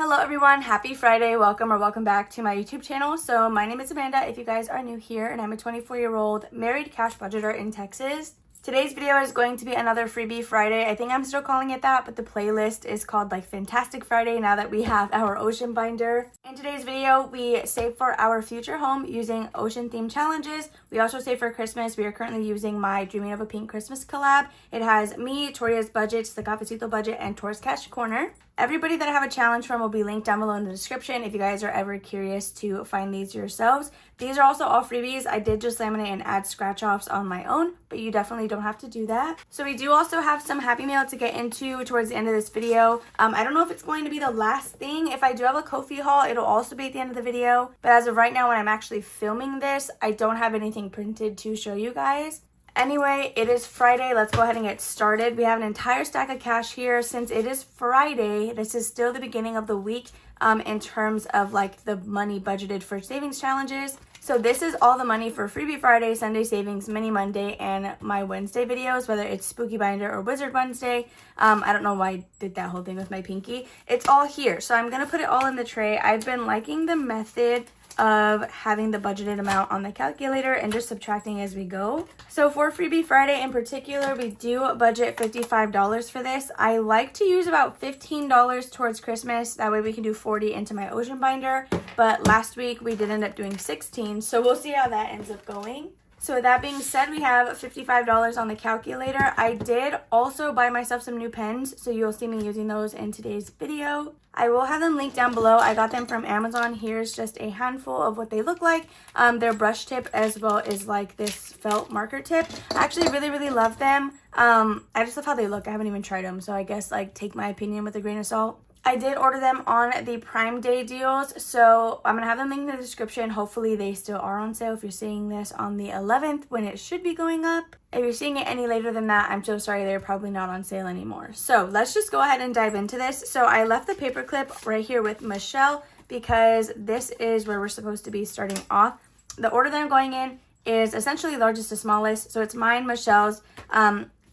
Hello everyone, happy Friday. Welcome back to my YouTube channel. So my name is Amanda if you guys are new here, and I'm a 24-year-old married cash budgeter in Texas. Today's video is going to be another Freebie Friday. I think I'm still calling it that, but the playlist is called like Fantastic Friday now that we have our ocean binder. In today's video, we save for our future home using ocean themed challenges. We also save for Christmas. We are currently using my Dreaming of a Pink Christmas collab. It has me, Toria's Budgets, the Cafecito Budget, and Tor's Cash Corner. Everybody that I have a challenge from will be linked down below in the description if you guys are ever curious to find these yourselves. These are also all freebies. I did just laminate and add scratch offs on my own, but you definitely don't have to do that. So we do also have some Happy Mail to get into towards the end of this video. I don't know if it's going to be the last thing. If I do have a Ko-fi haul, it'll also be at the end of the video. But as of right now, when I'm actually filming this, I don't have anything printed to show you guys. Anyway, it is Friday. Let's go ahead and get started. We have an entire stack of cash here. Since it is Friday, this is still the beginning of the week in terms of like the money budgeted for savings challenges. So this is all the money for Freebie Friday, Sunday Savings, Mini Monday, and my Wednesday videos, whether it's Spooky Binder or Wizard Wednesday. I don't know why I did that whole thing with my pinky. It's all here. So I'm going to put it all in the tray. I've been liking the method of having the budgeted amount on the calculator and just subtracting as we go. So for Freebie Friday in particular, we do budget $55 for this. I like to use about $15 towards Christmas. That way we can do $40 into my ocean binder. But last week we did end up doing $16. So we'll see how that ends up going. So with that being said, we have $55 on the calculator. I did also buy myself some new pens, so you'll see me using those in today's video. I will have them linked down below. I got them from Amazon. Here's just a handful of what they look like. They're brush tip as well as like this felt marker tip. I actually really love them. I just love how they look. I haven't even tried them, so I guess like take my opinion with a grain of salt. I did order them on the Prime Day deals, so I'm going to have them linked in the description. Hopefully they still are on sale if you're seeing this on the 11th when it should be going up. If you're seeing it any later than that, I'm so sorry, they're probably not on sale anymore. So let's just go ahead and dive into this. So I left the paper clip right here with Michelle because this is where we're supposed to be starting off. The order that I'm going in is essentially largest to smallest. So it's mine, Michelle's,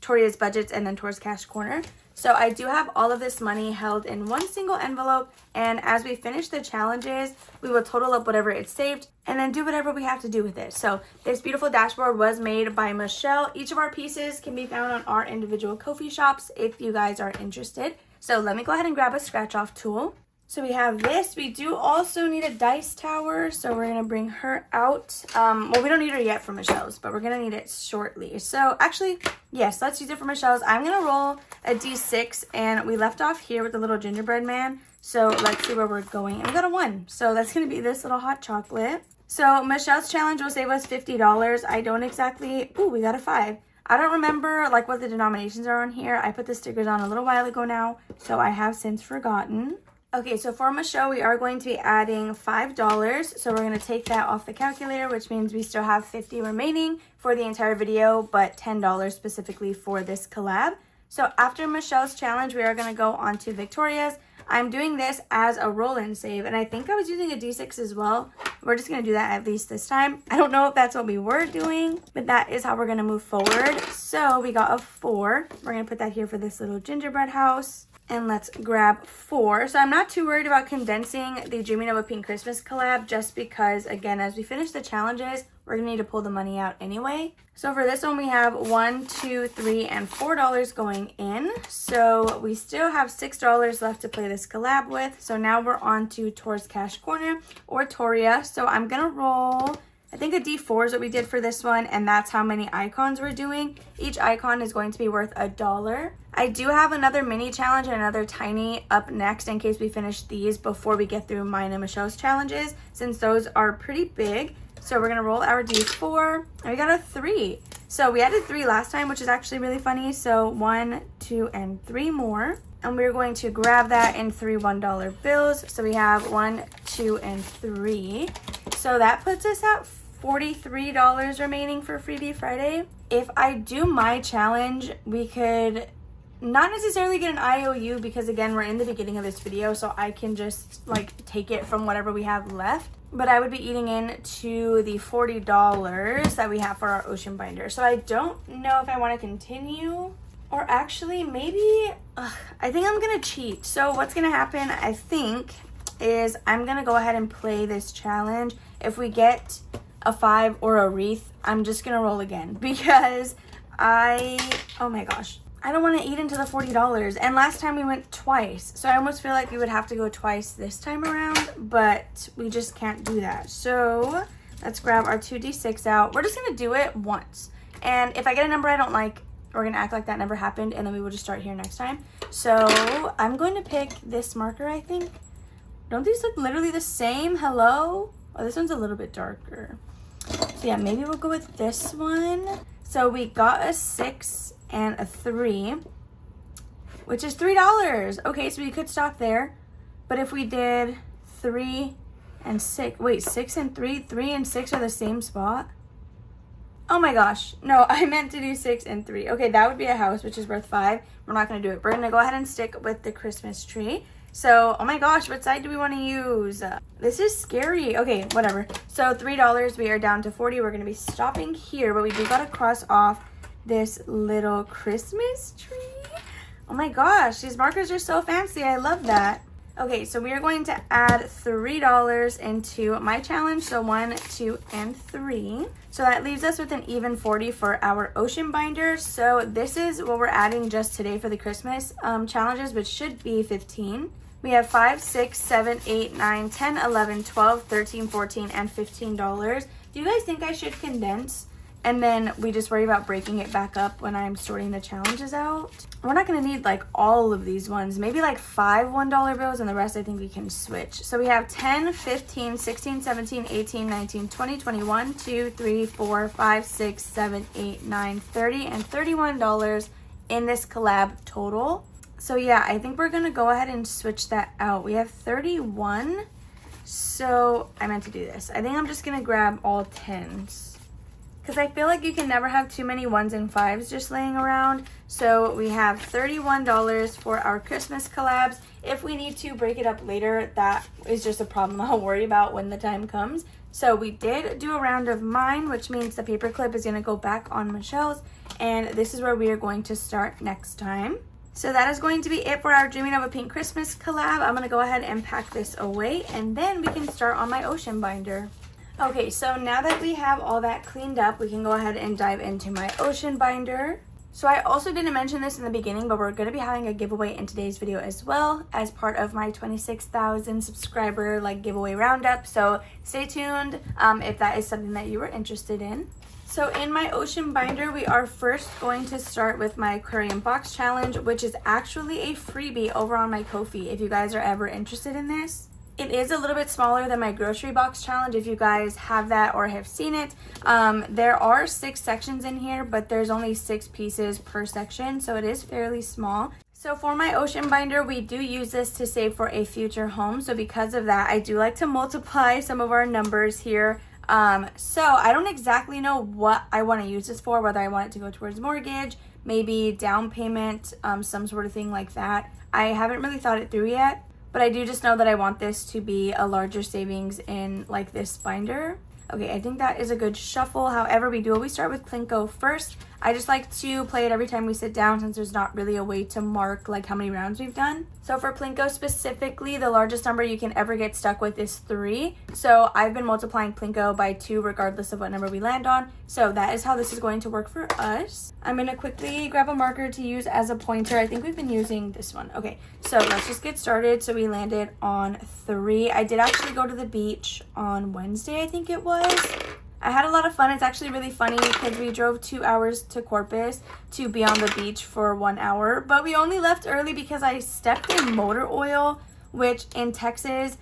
Toria's Budgets, and then Tor's Cash Corner. So I do have all of this money held in one single envelope, and as we finish the challenges, we will total up whatever it's saved and then do whatever we have to do with it. So this beautiful dashboard was made by Michelle. Each of our pieces can be found on our individual Ko-fi shops if you guys are interested. So let me go ahead and grab a scratch off tool. So we have this. We do also need a dice tower, so we're going to bring her out. Well, we don't need her yet for Michelle's, but we're going to need it shortly. So actually, yes, let's use it for Michelle's. I'm going to roll a D6, and we left off here with the little gingerbread man. So let's see where we're going. And we got a 1, so that's going to be this little hot chocolate. So Michelle's challenge will save us $50. I don't exactly, ooh, we got a 5. I don't remember like what the denominations are on here. I put the stickers on a little while ago now, so I have since forgotten. Okay, so for Michelle, we are going to be adding $5. So we're going to take that off the calculator, which means we still have $50 remaining for the entire video, but $10 specifically for this collab. So after Michelle's challenge, we are going to go on to Victoria's. I'm doing this as a roll-in save, and I think I was using a D6 as well. We're just going to do that at least this time. I don't know if that's what we were doing, but that is how we're going to move forward. So we got a 4. We're going to put that here for this little gingerbread house. And let's grab 4. So I'm not too worried about condensing the Dreaming of a Pink Christmas collab just because, again, as we finish the challenges, we're going to need to pull the money out anyway. So for this one, we have $1, $2, $3, and $4 going in. So we still have $6 left to play this collab with. So now we're on to Tor's Cash Corner or Toria. So I'm going to roll, I think a D4 is what we did for this one, and that's how many icons we're doing. Each icon is going to be worth $1. I do have another mini challenge and another tiny up next in case we finish these before we get through mine and Michelle's challenges, since those are pretty big. So we're going to roll our D4, and we got a 3. So we added 3 last time, which is actually really funny. So 1, 2, and 3 more. And we're going to grab that in 3 $1 bills. So we have 1, 2, and 3. So that puts us at $43 remaining for Freebie Friday. If I do my challenge, we could not necessarily get an IOU because, again, we're in the beginning of this video, so I can just like take it from whatever we have left. But I would be eating into the $40 that we have for our ocean binder. So I don't know if I want to continue Or actually, maybe, I think I'm gonna cheat. So what's gonna happen, I think, is I'm gonna go ahead and play this challenge. If we get a 5 or a wreath, I'm just gonna roll again because oh my gosh, I don't want to eat into the $40. And last time we went twice, so I almost feel like we would have to go twice this time around, but we just can't do that. So let's grab our 2d6 out. We're just gonna do it once, and if I get a number I don't like, we're gonna act like that never happened, and then we will just start here next time. So I'm going to pick this marker, I think. Don't these look literally the same? Hello? Oh, this one's a little bit darker. So yeah, maybe we'll go with this one. So we got a 6 and a 3, which is $3. Okay, so we could stop there. But if we did 3 and 6, wait, 6 and 3, 3 and 6 are the same spot? Oh my gosh, no, I meant to do 6 and 3. Okay, that would be a house, which is worth 5. We're not gonna do it. We're gonna go ahead and stick with the Christmas tree. So, oh my gosh, what side do we want to use? This is scary. Okay, whatever. So $3, we are down to 40. We're going to be stopping here, but we do got to cross off this little Christmas tree. Oh my gosh, these markers are so fancy. I love that. Okay, so we are going to add $3 into my challenge. So 1, 2, and 3. So that leaves us with an even 40 for our ocean binder. So this is what we're adding just today for the Christmas challenges, which should be 15. We have 5, 6, 7, 8, 9, 10, 11, 12, 13, 14, and $15. Do you guys think I should condense? And then we just worry about breaking it back up when I'm sorting the challenges out. We're not going to need like all of these ones. Maybe like 5 $1 bills, and the rest I think we can switch. So we have 10, 15, 16, 17, 18, 19, 20, 21, 2, 3, 4, 5, 6, 7, 8, 9, 30, and $31 in this collab total. So yeah, I think we're going to go ahead and switch that out. We have 31. So I meant to do this. I think I'm just going to grab all 10s. Because I feel like you can never have too many 1s and 5s just laying around. So we have $31 for our Christmas collabs. If we need to break it up later, that is just a problem I'll worry about when the time comes. So we did do a round of mine, which means the paper clip is going to go back on Michelle's. And this is where we are going to start next time. So that is going to be it for our Dreaming of a Pink Christmas collab. I'm going to go ahead and pack this away, and then we can start on my ocean binder. Okay, so now that we have all that cleaned up, we can go ahead and dive into my ocean binder. So I also didn't mention this in the beginning, but we're going to be having a giveaway in today's video as well as part of my 26,000 subscriber giveaway roundup. So stay tuned if that is something that you were interested in. So in my ocean binder, we are first going to start with my aquarium box challenge, which is actually a freebie over on my Ko-fi if you guys are ever interested in this. It is a little bit smaller than my grocery box challenge if you guys have that or have seen it. There are 6 sections in here, but there's only 6 pieces per section, so it is fairly small. So for my ocean binder, we do use this to save for a future home. So because of that, I do like to multiply some of our numbers here. So I don't exactly know what I want to use this for, whether I want it to go towards mortgage, maybe down payment, some sort of thing like that. I haven't really thought it through yet, but I do just know that I want this to be a larger savings in this binder. Okay, I think that is a good shuffle. However, we do always start with Plinko first. I just like to play it every time we sit down since there's not really a way to mark how many rounds we've done. So for Plinko specifically, the largest number you can ever get stuck with is 3. So I've been multiplying Plinko by 2 regardless of what number we land on. So that is how this is going to work for us. I'm going to quickly grab a marker to use as a pointer. I think we've been using this one. Okay, so let's just get started. So we landed on 3. I did actually go to the beach on Wednesday, I think it was. I had a lot of fun. It's actually really funny because we drove 2 hours to Corpus to be on the beach for 1 hour, but we only left early because I stepped in motor oil, which in Texas,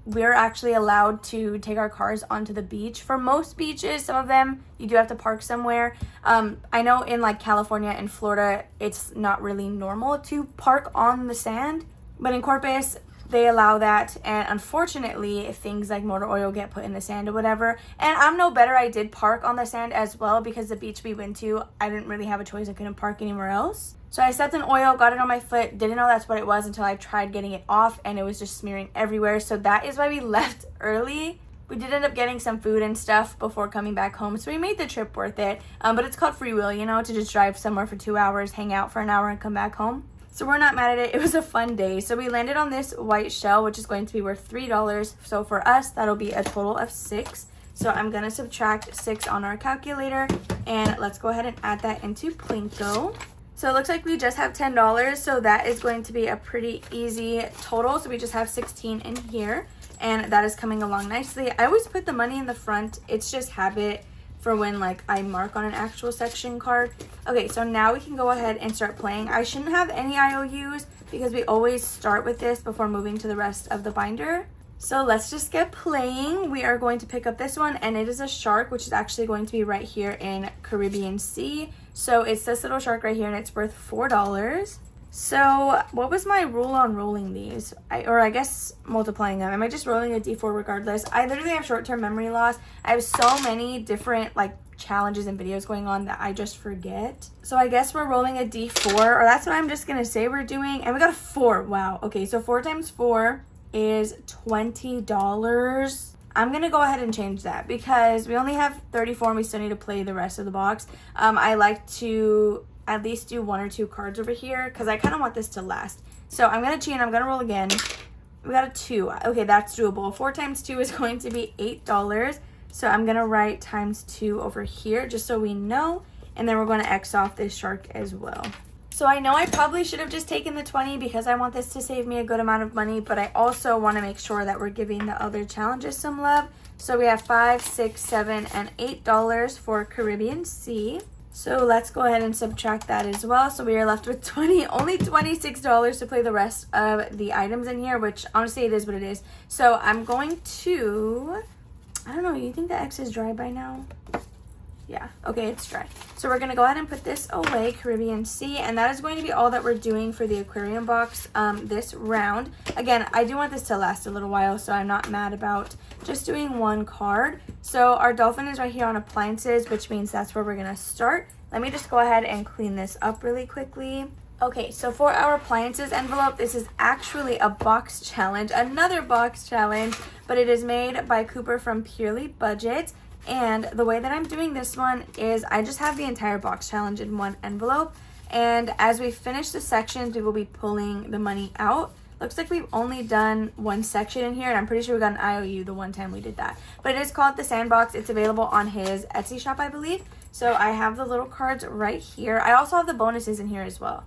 we're actually allowed to take our cars onto the beach. For most beaches, some of them, you do have to park somewhere. I know in California and Florida, it's not really normal to park on the sand, but in Corpus, they allow that, and unfortunately things like motor oil get put in the sand or whatever, and I'm no better. I did park on the sand as well because the beach we went to, I didn't really have a choice. I couldn't park anywhere else. So I stepped in oil, got it on my foot, didn't know that's what it was until I tried getting it off, and it was just smearing everywhere. So that is why we left early. We did end up getting some food and stuff before coming back home, so we made the trip worth it. But it's called free will, you know, to just drive somewhere for 2 hours, hang out for an hour, and come back home. So we're not mad at it. It was a fun day. So we landed on this white shell, which is going to be worth $3. So for us, that'll be a total of 6. So I'm going to subtract 6 on our calculator, and let's go ahead and add that into Plinko. So it looks like we just have $10, so that is going to be a pretty easy total. So we just have 16 in here, and that is coming along nicely. I always put the money in the front. It's just habit for when like I mark on an actual section card. Okay, so now we can go ahead and start playing. I shouldn't have any IOUs because we always start with this before moving to the rest of the binder. So let's just get playing. We are going to pick up this one, and it is a shark, which is actually going to be right here in Caribbean Sea. So it's this little shark right here, and it's worth $4. So what was my rule on rolling these? I guess multiplying them. Am I just rolling a D4 regardless? I literally have short-term memory loss. I have so many different like challenges and videos going on that I just forget. So I guess we're rolling a D4, or that's what I'm just gonna say we're doing. And we got a 4. Wow. Okay, so 4 times 4 is $20. I'm gonna go ahead and change that because we only have 34 and we still need to play the rest of the box. I like to at least do 1 or 2 cards over here because I kind of want this to last. So I'm gonna cheat and I'm gonna roll again. We got a 2. Okay, that's doable. 4 times 2 is going to be $8. So I'm gonna write times 2 over here just so we know, and then we're gonna X off this shark as well. So I know I probably should have just taken the 20 because I want this to save me a good amount of money, but I also want to make sure that we're giving the other challenges some love. So we have $5, $6, $7, and $8 for Caribbean Sea. So let's go ahead and subtract that as well. So we are left with only $26 to play the rest of the items in here, which honestly it is what it is. So I'm going to, I don't know, you think the X is dry by now? Yeah, okay, it's dry. So we're going to go ahead and put this away, Caribbean Sea, and that is going to be all that we're doing for the aquarium box this round. Again, I do want this to last a little while, so I'm not mad about just doing 1 card. So our dolphin is right here on appliances, which means that's where we're going to start. Let me just go ahead and clean this up really quickly. Okay, so for our appliances envelope, this is actually a box challenge, another box challenge, but it is made by Cooper from Purely Budget. And the way that I'm doing this one is I just have the entire box challenge in 1 envelope. And as we finish the sections, we will be pulling the money out. Looks like we've only done 1 section in here, and I'm pretty sure we got an IOU the one time we did that. But it is called The Sandbox. It's available on his Etsy shop, I believe. So I have the little cards right here. I also have the bonuses in here as well.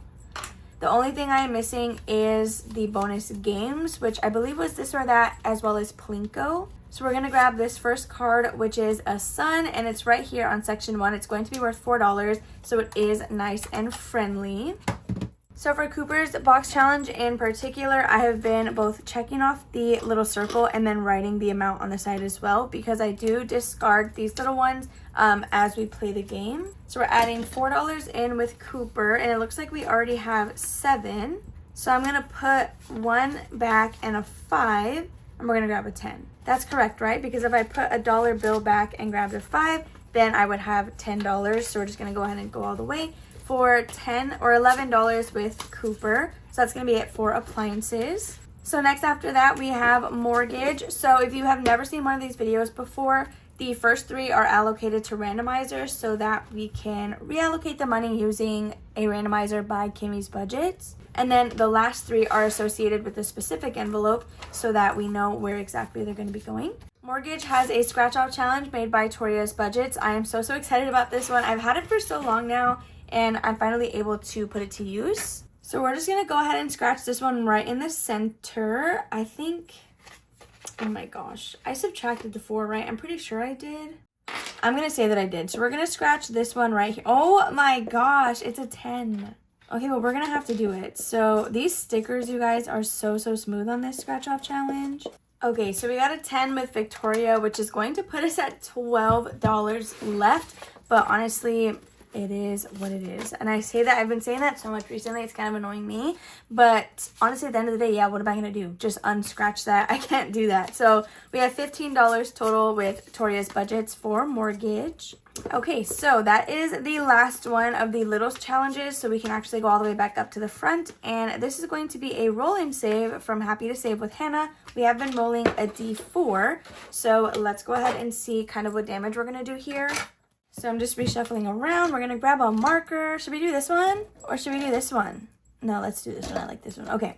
The only thing I am missing is the bonus games, which I believe was this or that, as well as Plinko. So we're going to grab this first card, which is a sun, and it's right here on section 1. It's going to be worth $4, so it is nice and friendly. So for Cooper's box challenge in particular, I have been both checking off the little circle and then writing the amount on the side as well, because I do discard these little ones as we play the game. So we're adding $4 in with Cooper, and it looks like we already have 7. So I'm going to put 1 back and a 5, and we're going to grab a 10. That's correct, right? Because if I put a dollar bill back and grabbed a 5, then I would have $10. So we're just going to go ahead and go all the way for $10 or $11 with Cooper. So that's going to be it for appliances. So next after that, we have mortgage. So if you have never seen one of these videos before, the first 3 are allocated to randomizers so that we can reallocate the money using a randomizer by Kimmy's budgets. And then the last 3 are associated with a specific envelope so that we know where exactly they're going to be going. Mortgage has a scratch off challenge made by Toria's Budgets. I am so excited about this one. I've had it for so long now, and I'm finally able to put it to use. So we're just going to go ahead and scratch this one right in the center. I think, oh my gosh, I subtracted the 4, right? I'm pretty sure I did. I'm going to say that I did. So we're going to scratch this one right here. Oh my gosh, it's a 10. Okay, well, we're going to have to do it. So these stickers, you guys, are so smooth on this scratch off challenge. Okay, so we got a 10 with Victoria, which is going to put us at $12 left. But honestly, it is what it is. And I say that, I've been saying that so much recently, it's kind of annoying me. But honestly, at the end of the day, yeah, what am I going to do? Just unscratch that? I can't do that. So we have $15 total with Toria's budgets for mortgage. Okay, so that is the last one of the little challenges. So we can actually go all the way back up to the front. And this is going to be a roll and save from Happy to Save with Hannah. We have been rolling a D4. So let's go ahead and see kind of what damage we're going to do here. So I'm just reshuffling around. We're going to grab a marker. Should we do this one? Or should we do this one? No, let's do this one. I like this one. Okay.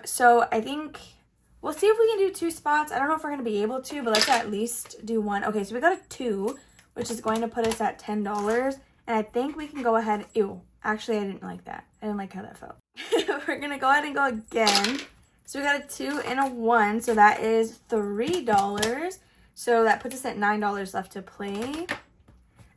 So I think we'll see if we can do 2 spots. I don't know if we're going to be able to, but let's at least do 1. Okay, so we got a 2, which is going to put us at $10. And I think we can go ahead. Ew. Actually, I didn't like that. I didn't like how that felt. We're going to go ahead and go again. So we got a 2 and a 1. So that is $3. So that puts us at $9 left to play.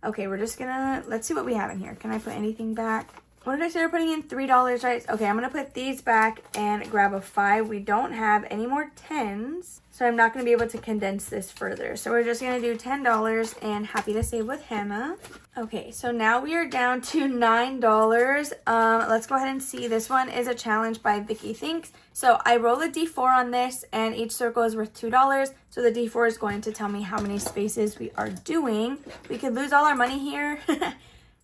Okay, we're just gonna, let's see what we have in here. Can I put anything back? What did I say we're putting in? $3, right? Okay, I'm gonna put these back and grab a 5. We don't have any more 10s, so I'm not gonna be able to condense this further. So we're just gonna do $10 and Happy to Save with Hannah. Okay, so now we are down to $9. Let's go ahead and see. This one is a challenge by Vicky Thinks. So I roll a D4 on this, and each circle is worth $2. So the D4 is going to tell me how many spaces we are doing. We could lose all our money here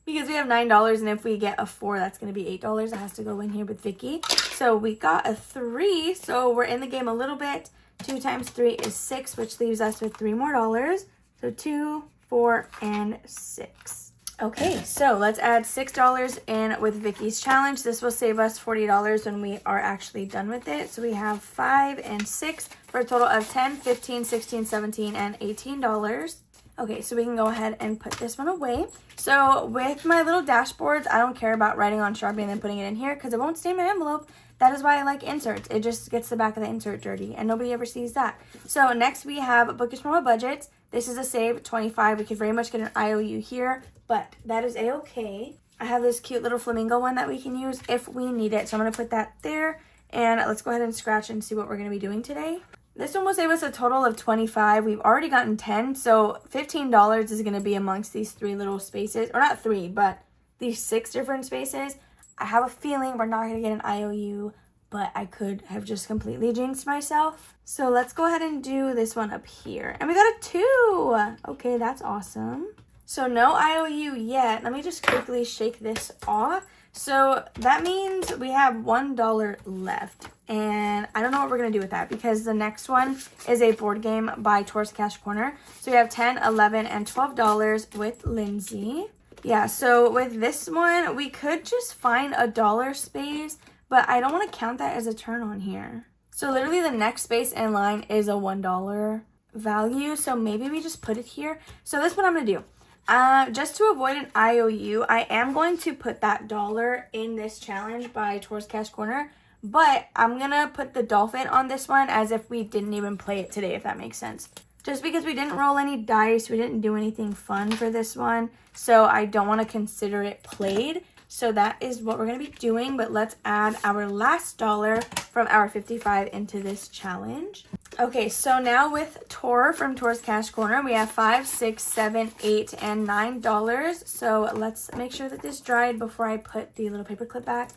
because we have $9, and if we get a 4, that's going to be $8. It has to go in here with Vicky. So we got a 3, so we're in the game a little bit. 2 times 3 is 6, which leaves us with $3 more. So 2, 4, and 6. Okay, so let's add $6 in with Vicky's challenge. This will save us $40 when we are actually done with it. So we have 5 and 6 for a total of $10, $15, $16, $17, and $18. Okay, so we can go ahead and put this one away. So with my little dashboards, I don't care about writing on Sharpie and then putting it in here because it won't stain my envelope. That is why I like inserts. It just gets the back of the insert dirty, and nobody ever sees that. So next we have Bookish Promo Budgets. This is a save, 25. We could very much get an IOU here, but that is a-okay. I have this cute little flamingo one that we can use if we need it. So I'm going to put that there, and let's go ahead and scratch and see what we're going to be doing today. This one will save us a total of 25. We've already gotten 10, so $15 is going to be amongst these 3 little spaces. Or not 3, but these 6 different spaces. I have a feeling we're not going to get an IOU, but I could have just completely jinxed myself. So let's go ahead and do this one up here. And we got a 2. Okay, that's awesome. So no IOU yet. Let me just quickly shake this off. So that means we have $1 left. And I don't know what we're going to do with that because the next one is a board game by Towards Cash Corner. So we have $10, $11, and $12 with Lindsay. Yeah, so with this one, we could just find a $1 space, but I don't want to count that as a turn on here. So literally the next space in line is a $1 value. So maybe we just put it here. So this is what I'm going to do. Just to avoid an IOU, I am going to put that $1 in this challenge by Towards Cash Corner. But I'm going to put the dolphin on this one as if we didn't even play it today, if that makes sense. Just because we didn't roll any dice, we didn't do anything fun for this one. So I don't want to consider it played. So that is what we're going to be doing. But let's add our last $1 from our 55 into this challenge. Okay, so now with Tor from Tor's Cash Corner, we have $5, $6, $7, $8, and $9. So let's make sure that this dried before I put the little paper clip back.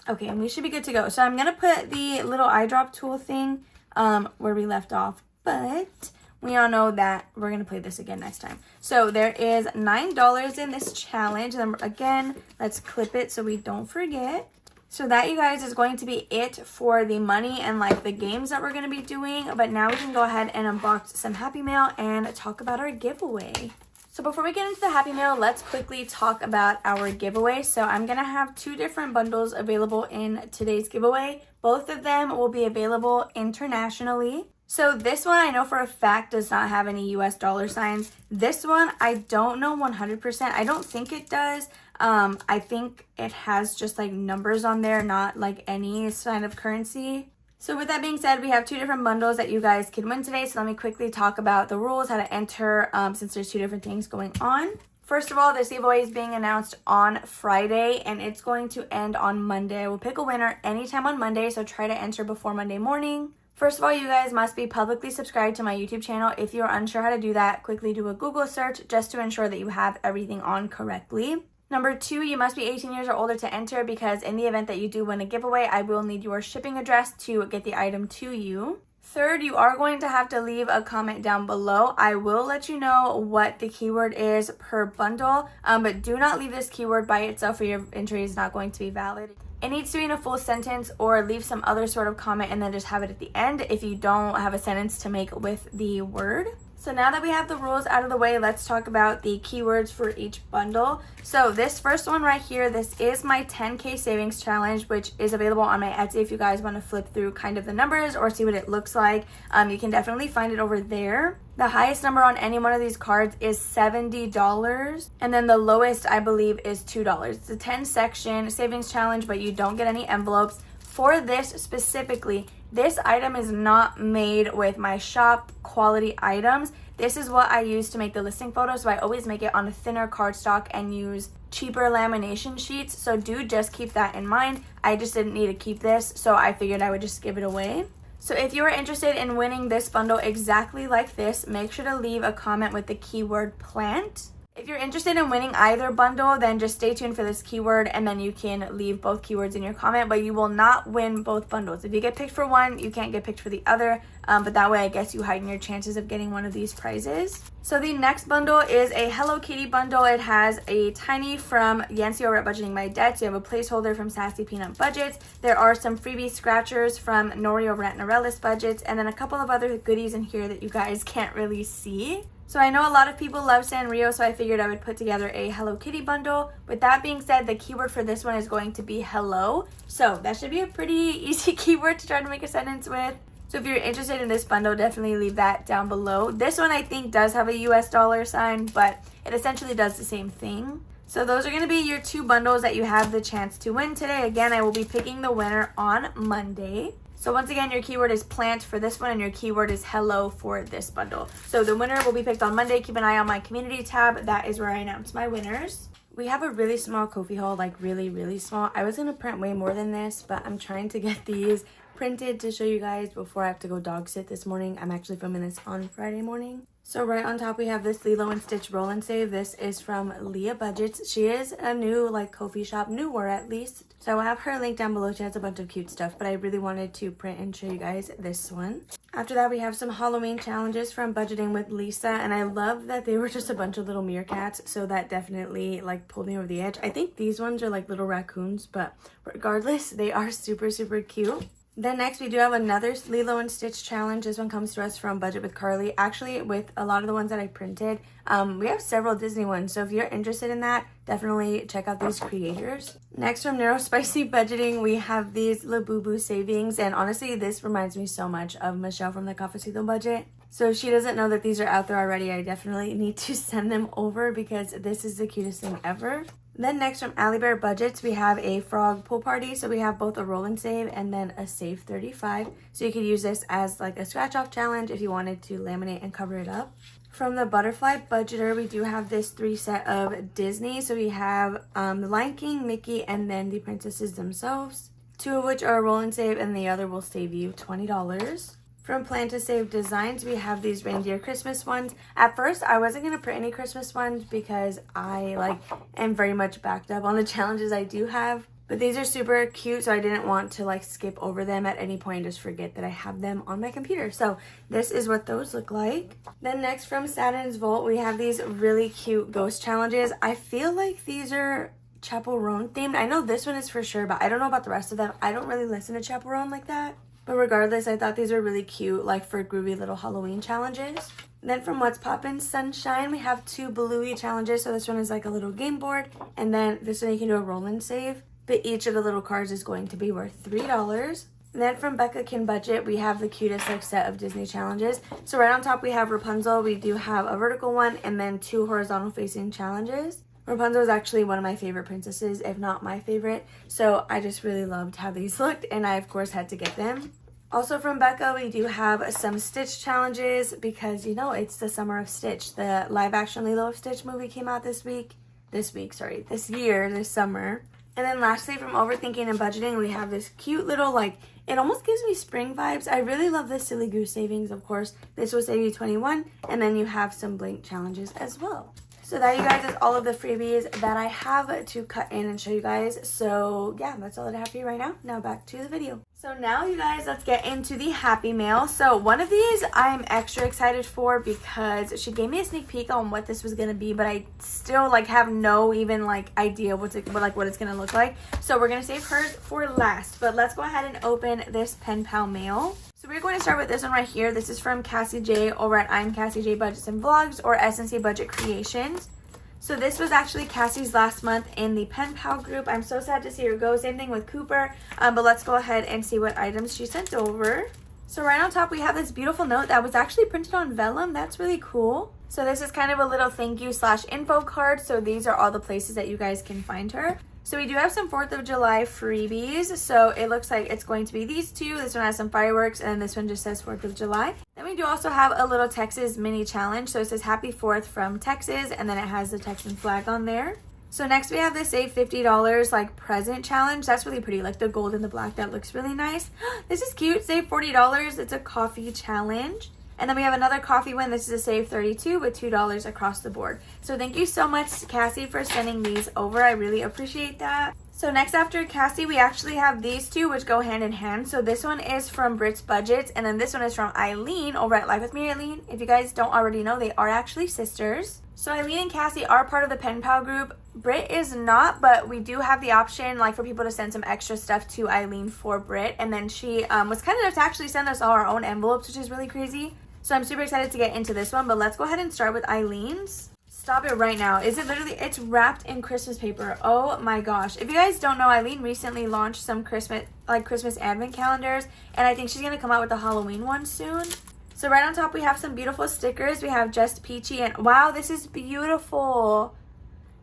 Okay, and we should be good to go. So I'm going to put the little eyedrop tool thing where we left off. But we all know that we're going to play this again next time. So there is $9 in this challenge. And then again, let's clip it so we don't forget. So that, you guys, is going to be it for the money and like the games that we're going to be doing. But now we can go ahead and unbox some Happy Mail and talk about our giveaway. So before we get into the Happy Mail, let's quickly talk about our giveaway. So I'm going to have 2 different bundles available in today's giveaway. Both of them will be available internationally. So this one I know for a fact does not have any US dollar signs. This one I don't know 100%. I don't think it does. I think it has just like numbers on there, not like any sign of currency. So with that being said, we have 2 different bundles that you guys can win today. So let me quickly talk about the rules, how to enter, since there's 2 different things going on. First of all, this giveaway is being announced on Friday and it's going to end on Monday. We'll pick a winner anytime on Monday, so try to enter before Monday morning. First of all, you guys must be publicly subscribed to my YouTube channel. If you're unsure how to do that, quickly do a Google search just to ensure that you have everything on correctly. Number 2, you must be 18 years or older to enter, because in the event that you do win a giveaway, I will need your shipping address to get the item to you. Third, you are going to have to leave a comment down below. I will let you know what the keyword is per bundle, but do not leave this keyword by itself or your entry is not going to be valid. It needs to be in a full sentence, or leave some other sort of comment and then just have it at the end if you don't have a sentence to make with the word. So now that we have the rules out of the way, let's talk about the keywords for each bundle. So this first one right here, this is my 10K savings challenge, which is available on my Etsy if you guys want to flip through kind of the numbers or see what it looks like. You can definitely find it over there. The highest number on any one of these cards is $70, and then the lowest, I believe, is $2. It's a 10-section savings challenge, but you don't get any envelopes. For this specifically, this item is not made with my shop quality items. This is what I use to make the listing photo, so I always make it on a thinner cardstock and use cheaper lamination sheets, so do just keep that in mind. I just didn't need to keep this, so I figured I would just give it away. So if you are interested in winning this bundle exactly like this, make sure to leave a comment with the keyword plant. If you're interested in winning either bundle, then just stay tuned for this keyword and then you can leave both keywords in your comment, but you will not win both bundles. If you get picked for one, you can't get picked for the other, but that way I guess you heighten your chances of getting one of these prizes. So the next bundle is a Hello Kitty bundle. It has a tiny from Yancy over at Budgeting My Debts. You have a placeholder from Sassy Peanut Budgets. There are some freebie scratchers from Nori over at Norella's Budgets, and then a couple of other goodies in here that you guys can't really see. So I know a lot of people love Sanrio, so I figured I would put together a Hello Kitty bundle. With that being said, the keyword for this one is going to be hello. So that should be a pretty easy keyword to try to make a sentence with. So if you're interested in this bundle, definitely leave that down below. This one I think does have a US dollar sign, but it essentially does the same thing. So those are going to be your 2 bundles that you have the chance to win today. Again, I will be picking the winner on Monday. So once again, your keyword is plant for this one and your keyword is hello for this bundle. So the winner will be picked on Monday. Keep an eye on my community tab. That is where I announce my winners. We have a really small Ko-fi haul, like really small. I was going to print way more than this, but I'm trying to get these printed to show you guys before I have to go dog sit this morning. I'm actually filming this on Friday morning. So right on top we have this Lilo and Stitch roll and save. This is from Leah Budgets. She is a new like Ko-fi shop, newer at least. So I will have her link down below. She has a bunch of cute stuff, but I really wanted to print and show you guys this one. After that, we have some Halloween challenges from Budgeting with Lisa, and I love that they were just a bunch of little meerkats, so that definitely like pulled me over the edge. I think these ones are like little raccoons, but regardless, they are super cute. Then next we do have another Lilo and Stitch challenge. This one comes to us from Budget with Carly. Actually, with a lot of the ones that I printed, we have several Disney ones. So if you're interested in that, definitely check out these creators. Next from Narrow Spicy Budgeting, we have these Labubu savings. And honestly, this reminds me so much of Michelle from the Cafecito Budget. So if she doesn't know that these are out there already, I definitely need to send them over because this is the cutest thing ever. Then next from Allie Bear Budgets, we have a frog pool party. So we have both a roll and save and then a save 35. So you could use this as like a scratch off challenge if you wanted to laminate and cover it up. From the Butterfly Budgeter, we do have this 3 set of Disney. So we have the Lion King, Mickey, and then the princesses themselves. 2 of which are a roll and save and the other will save you $20. From Plan to Save Designs, we have these reindeer Christmas ones. At first, I wasn't going to print any Christmas ones because I am very much backed up on the challenges I do have. But these are super cute, so I didn't want to skip over them at any point and just forget that I have them on my computer. So this is what those look like. Then next from Saturn's Vault, we have these really cute ghost challenges. I feel like these are Chaperone themed. I know this one is for sure, but I don't know about the rest of them. I don't really listen to Chaperone like that. But regardless, I thought these were really cute, for groovy little Halloween challenges. Then from What's Poppin' Sunshine, we have 2 Bluey challenges. So this one is like a little game board. And then this one you can do a roll and save. But each of the little cards is going to be worth $3. And then from Becca Can Budget, we have the cutest set of Disney challenges. So right on top we have Rapunzel. We do have a vertical one and then 2 horizontal facing challenges. Rapunzel is actually one of my favorite princesses, if not my favorite. So I just really loved how these looked and I of course had to get them. Also from Becca, we do have some Stitch challenges because, it's the summer of Stitch. The live action Lilo of Stitch movie came out this year, this summer. And then lastly, from Overthinking and Budgeting, we have this cute little, it almost gives me spring vibes. I really love this Silly Goose Savings, of course. This will save you $21, and then you have some blank challenges as well. So that, you guys, is all of the freebies that I have to cut in and show you guys. So yeah, that's all that I have for you right now. Now back to the video. So now, you guys, let's get into the Happy Mail. So one of these I'm extra excited for because she gave me a sneak peek on what this was gonna be, but I still have no even idea what it's gonna look like. So we're gonna save hers for last. But let's go ahead and open this pen pal mail. So we're going to start with this one right here. This is from Cassie J over at I'm Cassie J Budgets and Vlogs, or SNC Budget Creations. So this was actually Cassie's last month in the pen pal group. I'm so sad to see her go. Same thing with Cooper. But let's go ahead and see what items she sent over. So right on top we have this beautiful note that was actually printed on vellum. That's really cool. So this is kind of a little thank you / info card. So these are all the places that you guys can find her. So we do have some 4th of July freebies. So it looks like it's going to be these two. This one has some fireworks, and this one just says 4th of July. Then we do also have a little Texas mini challenge. So it says Happy 4th from Texas, and then it has the Texan flag on there. So next we have the Save $50 present challenge. That's really pretty, the gold and the black. That looks really nice. This is cute. Save $40. It's a coffee challenge. And then we have another coffee one. This is a Save 32 with $2 across the board. So thank you so much, Cassie, for sending these over. I really appreciate that. So next after Cassie, we actually have these two, which go hand in hand. So this one is from Brit's Budgets, and then this one is from Eileen over at Live With Me, Eileen. If you guys don't already know, they are actually sisters. So Eileen and Cassie are part of the pen pal group. Brit is not, but we do have the option for people to send some extra stuff to Eileen for Brit. And then she was kind enough to actually send us all our own envelopes, which is really crazy. So I'm super excited to get into this one, but let's go ahead and start with Eileen's. Stop it right now. Is it literally, it's wrapped in Christmas paper. Oh my gosh. If you guys don't know, Eileen recently launched some Christmas advent calendars, and I think she's going to come out with a Halloween one soon. So right on top, we have some beautiful stickers. We have Just Peachy, and wow, this is beautiful.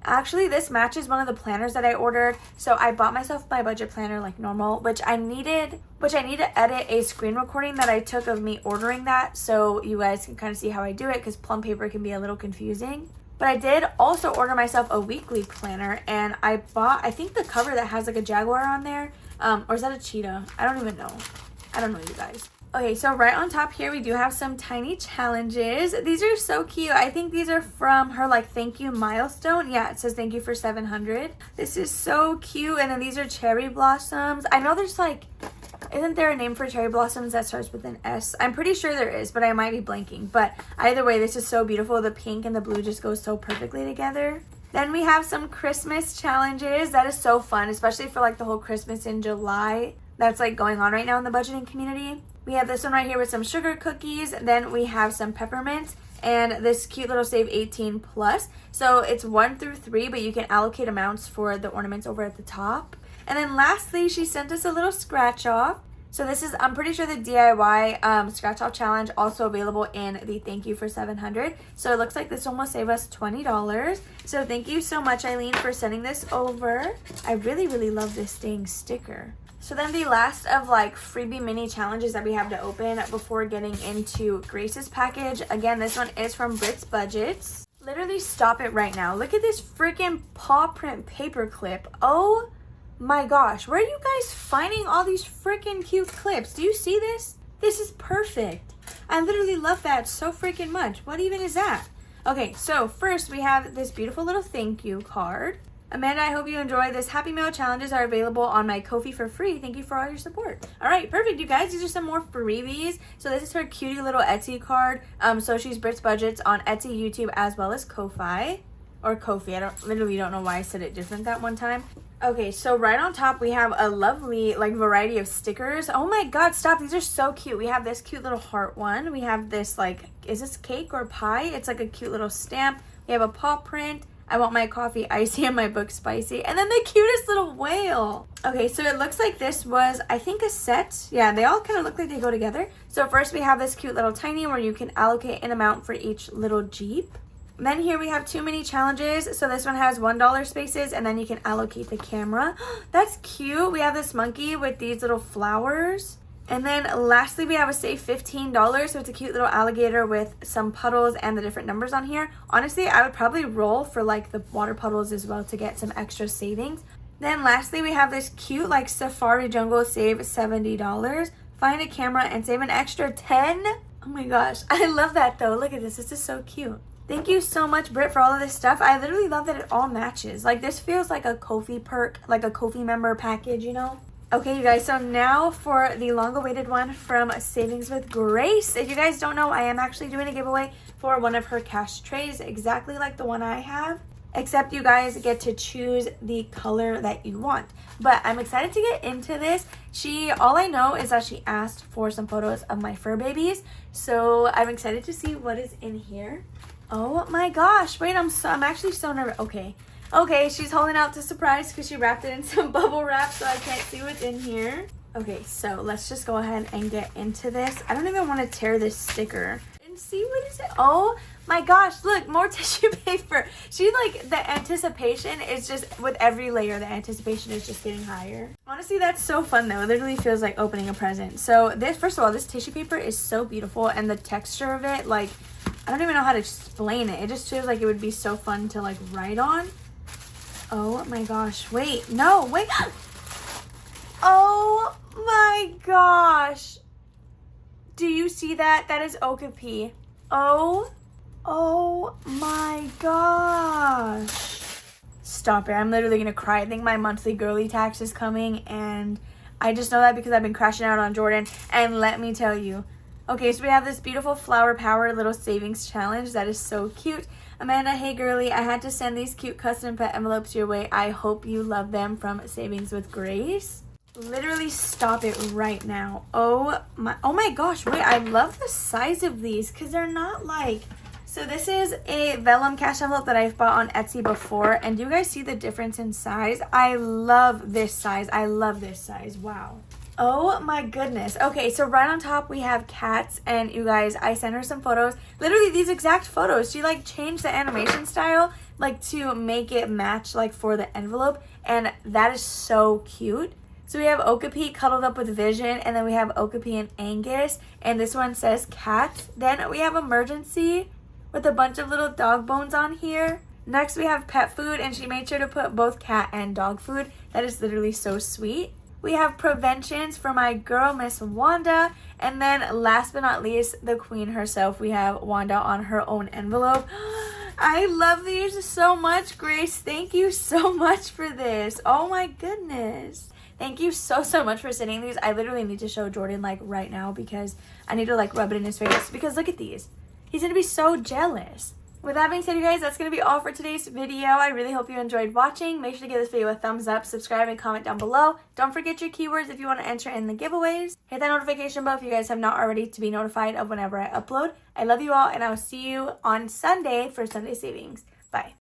Actually, this matches one of the planners that I ordered. So I bought myself my budget planner like normal, which I need to edit a screen recording that I took of me ordering that, so you guys can kind of see how I do it, because plum paper can be a little confusing. But I did also order myself a weekly planner, and I bought, I think, the cover that has a jaguar on there. Or is that a cheetah? I don't even know. I don't know, you guys. Okay, so right on top here, we do have some tiny challenges. These are so cute. I think these are from her thank you milestone. Yeah, it says thank you for 700. This is so cute. And then these are cherry blossoms. I know there's isn't there a name for cherry blossoms that starts with an S? I'm pretty sure there is, but I might be blanking. But either way, this is so beautiful. The pink and the blue just go so perfectly together. Then we have some Christmas challenges. That is so fun, especially for the whole Christmas in July that's going on right now in the budgeting community. We have this one right here with some sugar cookies. Then we have some peppermints and this cute little Save 18 plus. So it's 1 through 3, but you can allocate amounts for the ornaments over at the top. And then lastly, she sent us a little scratch off. So this is, I'm pretty sure, the DIY scratch off challenge, also available in the thank you for 700. So it looks like this one will save us $20. So thank you so much, Eileen, for sending this over. I really, really love this dang sticker. So then the last of freebie mini challenges that we have to open before getting into Grace's package. Again, this one is from Brit's Budgets. Literally stop it right now. Look at this freaking paw print paper clip. Oh my gosh, where are you guys finding all these freaking cute clips? Do you see this? This is perfect. I literally love that so freaking much. What even is that? Okay, so first we have this beautiful little thank you card. Amanda, I hope you enjoy this. Happy Mail challenges are available on my Ko-fi for free. Thank you for all your support. All right, perfect, you guys. These are some more freebies. So this is her cutie little Etsy card. So she's Brit's Budgets on Etsy, YouTube, as well as Ko-fi. Or Ko-fi. I literally don't know why I said it different that one time. Okay, so right on top, we have a lovely variety of stickers. Oh my god, stop. These are so cute. We have this cute little heart one. We have this is this cake or pie? It's a cute little stamp. We have a paw print. I want my coffee icy and my book spicy. And then the cutest little whale. Okay, so it looks like this was, I think, a set. Yeah, they all kind of look like they go together. So first we have this cute little tiny where you can allocate an amount for each little Jeep. And then here we have 2 mini challenges. So this one has $1 spaces, and then you can allocate the camera. That's cute. We have this monkey with these little flowers. And then lastly, we have a Save $15. So it's a cute little alligator with some puddles and the different numbers on here. Honestly, I would probably roll for the water puddles as well to get some extra savings. Then lastly, we have this cute safari jungle, Save $70. Find a camera and save an extra 10. Oh my gosh, I love that though. Look at this. This is so cute. Thank you so much, Britt, for all of this stuff. I literally love that it all matches. Like, this feels like a Ko-fi perk, like a Ko-fi member package, you know? Okay, you guys, so now for the long-awaited one from Savings with Grace. If you guys don't know, I am actually doing a giveaway for one of her cash trays, exactly like the one I have, except you guys get to choose the color that you want. But I'm excited to get into this. All I know is that she asked for some photos of my fur babies, so I'm excited to see what is in here. Oh my gosh, wait, I'm actually so nervous. Okay, she's holding out the surprise because she wrapped it in some bubble wrap, so I can't see what's in here. Okay, so let's just go ahead and get into this. I don't even want to tear this sticker. And see, what is it? Oh my gosh, look, more tissue paper. The anticipation is just, with every layer, the anticipation is just getting higher. Honestly, that's so fun though. It literally feels like opening a present. So this, first of all, this tissue paper is so beautiful, and the texture of it, like, I don't even know how to explain it. It just feels like it would be so fun to, like, write on. Oh my gosh, wait, no, wait. Oh my gosh. Do you see that? That is Okapi. Oh my gosh. Stop it, I'm literally gonna cry. I think my monthly girly tax is coming, and I just know that because I've been crashing out on Jordan, and let me tell you. Okay, so we have this beautiful Flower Power little savings challenge. That is so cute. Amanda, hey girly, I had to send these cute custom pet envelopes your way. I hope you love them, from Savings with Grace. Literally stop it right now. Oh my gosh, wait, I love the size of these because they're not like... So this is a vellum cash envelope that I've bought on Etsy before, and do you guys see the difference in size? I love this size. I love this size. Wow. Oh my goodness. Okay, so right on top we have cats, and you guys, I sent her some photos. Literally these exact photos. She like changed the animation style like to make it match like for the envelope, and that is so cute. So we have Okapi cuddled up with Vision, and then we have Okapi and Angus, and this one says cat. Then we have Emergency with a bunch of little dog bones on here. Next we have pet food, and she made sure to put both cat and dog food. That is literally so sweet. We have preventions for my girl, Miss Wanda. And then last but not least, the queen herself. We have Wanda on her own envelope. I love these so much, Grace. Thank you so much for this. Oh my goodness. Thank you so much for sending these. I literally need to show Jordan like right now because I need to like rub it in his face. Because look at these. He's going to be so jealous. With that being said, you guys, that's going to be all for today's video. I really hope you enjoyed watching. Make sure to give this video a thumbs up, subscribe, and comment down below. Don't forget your keywords if you want to enter in the giveaways. Hit that notification bell if you guys have not already to be notified of whenever I upload. I love you all, and I will see you on Sunday for Sunday Savings. Bye.